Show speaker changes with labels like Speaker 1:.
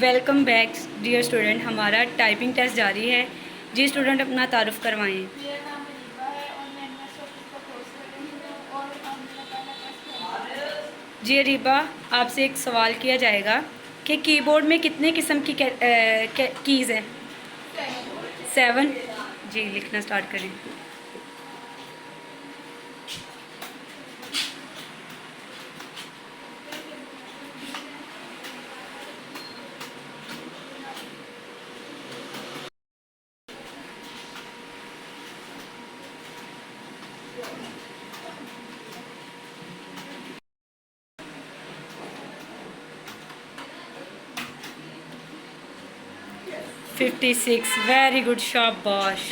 Speaker 1: Welcome back dear student. हमारा typing test जारी है। जी स्टूडेंट, अपना तारुफ करवाएं।
Speaker 2: मेरा नाम रीबा है और मैं एमएस ऑफिस का कोर्स कर रही हूँ और मेरा पहला टेस्ट है।
Speaker 1: जी रीबा, आपसे एक सवाल किया जाएगा कि कीबोर्ड में कितने किस्म की कीज़ हैं? 7। जी, लिखना स्टार्ट करें।
Speaker 2: Yes.
Speaker 1: 56। वेरी गुड, शाबाश।